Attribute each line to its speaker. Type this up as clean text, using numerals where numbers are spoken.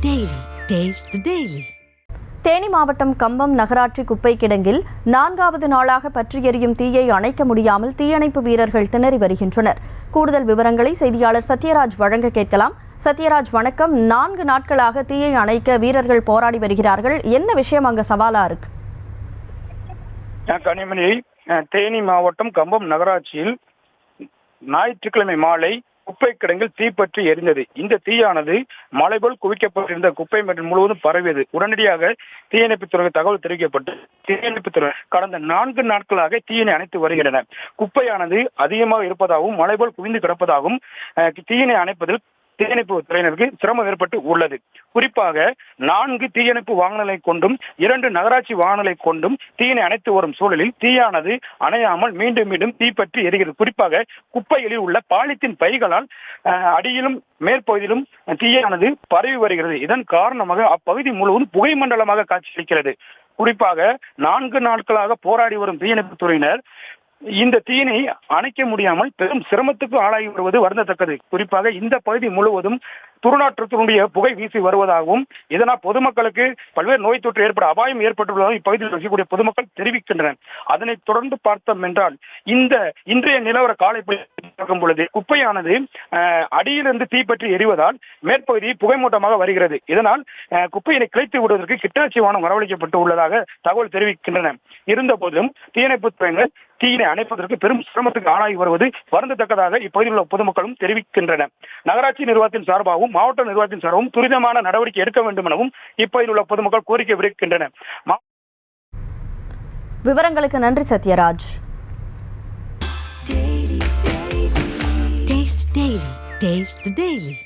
Speaker 1: Taste the Daily. Theni மாவட்டம் கம்பம் நகராட்சி குப்பை கிடங்கில் 4வது நாளாக பற்றி எரியும் தீயை அணைக்க முடியாமல் தீயணைப்பு வீரர்கள் திணறி வருகின்றனர். கூடுதல் விவரங்களை செய்தியாளர் சத்யராஜ் வழங்க கேட்கலாம். சத்யராஜ், வணக்கம். 4 நாட்களாக தீயை அணைக்க வீரர்கள் போராடி வருகிறார்கள். என்ன விஷயம் அங்க சவாலா இருக்கு?
Speaker 2: கனிமொழி, தேனி மாவட்டம் கம்பம் நகராட்சியில் ஞாயிற்றுக்கிழமை மாலை குப்பை கிடங்கில் தீப்பற்றி எரிந்தது. இந்த தீயானது மலை போல் குவிக்கப்பட்டிருந்த குப்பை மேடு முழுவதும் பரவியது. உடனடியாக தீயணைப்புத்துறைக்கு தகவல் தெரிவிக்கப்பட்டு தீயணைப்புத்துறை கடந்த 4 நாட்களாக தீயினை அணைத்து வருகின்றனர். குப்பையானது அதிகமாக இருப்பதாகவும் மலை போல் குவிந்து கிடப்பதாகவும் தீயினை அணைப்பதில் தீயணைப்பு துறையினருக்கு சிரமம் ஏற்பட்டு உள்ளது. குறிப்பாக 4 தீயணைப்பு வாகனங்களை கொண்டும் 2 நகராட்சி வாகனங்களை கொண்டும் தீயினை அணைத்து வரும் சூழலில் தீயானது அணையாமல் மீண்டும் மீண்டும் தீப்பற்றி எரிகிறது. குறிப்பாக குப்பைகளில் உள்ள பாலித்தீன் பைகளால் அடியிலும் மேற்பகுதியிலும் தீயானது பரவி வருகிறது. இதன் காரணமாக அப்பகுதி முழுவதும் புகை மண்டலமாக காட்சியளிக்கிறது. குறிப்பாக 4 நாட்களாக போராடி வரும் தீயணைப்பு துறையினர் இந்த தீயினை அணைக்க முடியாமல் பெரும் சிரமத்துக்கு ஆளாகி வருவது வருந்தத்தக்கது. குறிப்பாக இந்த பகுதி முழுவதும் துர்நாற்றத்தினுடைய புகை வீசி வருவதாகவும் இதனால் பொதுமக்களுக்கு பல்வேறு நோய் தொற்று ஏற்பட அபாயம் ஏற்பட்டுள்ளதாக இப்பகுதியில் வசிக்கக்கூடிய பொதுமக்கள் தெரிவிக்கின்றனர். அதனை தொடர்ந்து பார்த்தோம் என்றால் இன்றைய நிலவர காலை பார்க்கும் பொழுது குப்பையானது அடியிலிருந்து தீப்பற்றி எரிவதால் மேற்பகுதி புகைமூட்டமாக வருகிறது. இதனால் குப்பையினை கிளைத்து விடுவதற்கு கிட்டாச்சி வாகனம் வரவழைக்கப்பட்டு உள்ளதாக தகவல் தெரிவிக்கின்றன. இருந்த போதிலும் தீயணைப்பு துறையினர் தீயினை அணைப்பதற்கு பெரும் சிரமத்துக்கு ஆளாகி வருவது வருந்தத்தக்கதாக இப்பகுதியில் உள்ள பொதுமக்களும் தெரிவிக்கின்றனர். நகராட்சி நிர்வாகத்தின் சார்பாகவும் மாவட்ட நிர்வாகத்தின் சார்பாகவும் துரிதமான நடவடிக்கை எடுக்க வேண்டும் எனவும் இப்பகுதியில் உள்ள பொதுமக்கள் கோரிக்கை விடுக்கின்றனர்.
Speaker 1: விவரங்களுக்கு நன்றி சத்யராஜ். Taste the Daily.